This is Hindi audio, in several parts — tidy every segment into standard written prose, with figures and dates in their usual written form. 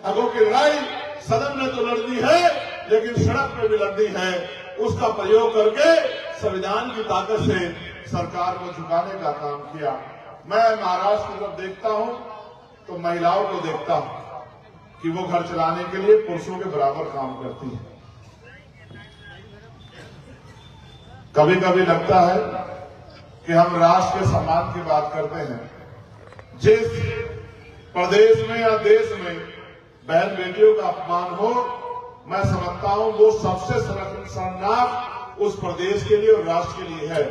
हकों की लड़ाई सदन में तो लड़नी है, लेकिन सड़क पे भी लड़नी है। उसका प्रयोग करके संविधान की ताकत से सरकार को झुकाने का काम किया। मैं महाराष्ट्र की तरफ देखता हूं तो महिलाओं को देखता हूं कि वो घर चलाने के लिए पुरुषों के बराबर काम करती है। कभी कभी लगता है कि हम राष्ट्र के सम्मान की बात करते हैं। जिस प्रदेश में या देश में बहन बेटियों का अपमान हो, मैं समझता हूं वो सबसे शर्मनाक उस प्रदेश के लिए और राष्ट्र के लिए है।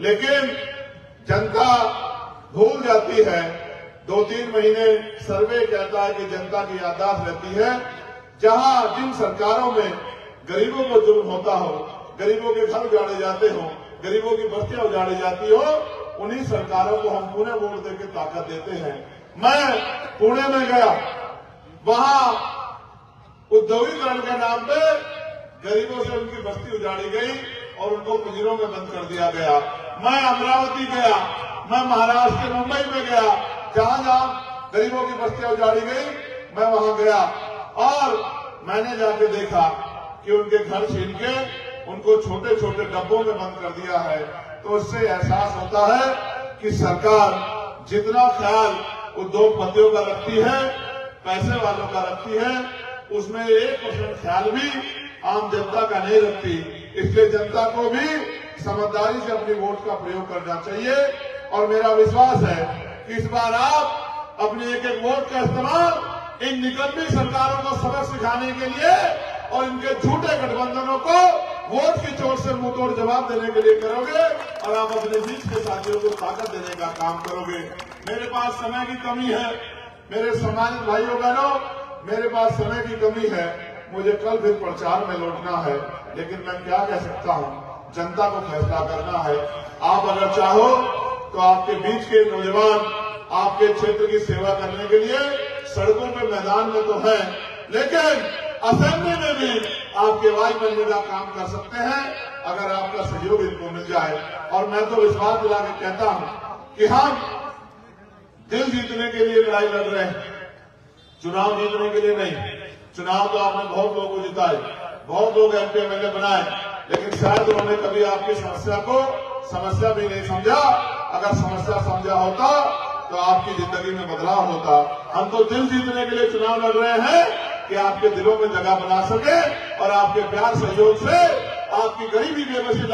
लेकिन जनता भूल जाती है। 2-3 महीने सर्वे कहता है कि जनता की याददाश्त रहती है। जहां जिन सरकारों में गरीबों को जुल्म होता हो, गरीबों के घर उजाड़े जाते हो, गरीबों की बस्तियां उजाड़ी जाती हो, उन्हीं सरकारों को हम पुणे वोट देकर ताकत देते हैं। मैं पुणे में गया, वहां उद्योगीकरण के नाम पे गरीबों से उनकी बस्ती उजाड़ी गई और उनको पिंजरों में बंद कर दिया गया। मैं अमरावती गया, मैं महाराष्ट्र के मुंबई में गया, जहां जहां गरीबों की बस्तियां उजाड़ी गई, मैं वहां गया और मैंने जाके देखा कि उनके घर छीन के उनको छोटे छोटे डब्बों में बंद कर दिया है। तो उससे एहसास होता है कि सरकार जितना ख्याल उद्योगपतियों का रखती है, पैसे वालों का रखती है, उसमें 1% ख्याल भी आम जनता का नहीं रखती। इसलिए जनता को भी समझदारी से अपनी वोट का प्रयोग करना चाहिए। और मेरा विश्वास है कि इस बार आप अपनी एक एक वोट का इस्तेमाल इन निकम्मी सरकारों को सबक सिखाने के लिए और इनके झूठे गठबंधनों को वोट की चोट से मुंहतोड़ जवाब देने के लिए करोगे और आप अपने बीच के साथियों को ताकत देने का काम करोगे। मेरे पास समय की कमी है, मेरे सम्मानित भाइयों बहनों, मेरे पास समय की कमी है। मुझे कल फिर प्रचार में लौटना है, लेकिन मैं क्या कह सकता हूं, जनता को फैसला करना है। आप अगर चाहो तो आपके बीच के नौजवान आपके क्षेत्र की सेवा करने के लिए सड़कों पे मैदान में तो है, लेकिन असेंबली में भी आपकी आवाज बनने का काम कर सकते हैं अगर आपका सहयोग इनको मिल जाए। और मैं तो विश्वास दिला के कहता हूं कि हम दिल जीतने के लिए लड़ाई लड़ रहे हैं, चुनाव जीतने के लिए नहीं। चुनाव तो आपने बहुत लोगों को जिताए, बहुत लोग MP MLA बनाए, लेकिन शायद उन्होंने कभी आपकी समस्या को समस्या भी नहीं समझा। अगर समस्या समझा होता तो आपकी जिंदगी में बदलाव होता। हम तो दिल जीतने के लिए चुनाव लड़ रहे हैं कि आपके दिलों में जगह बना सके और आपके प्यार सहयोग से आपकी गरीबी बेबसी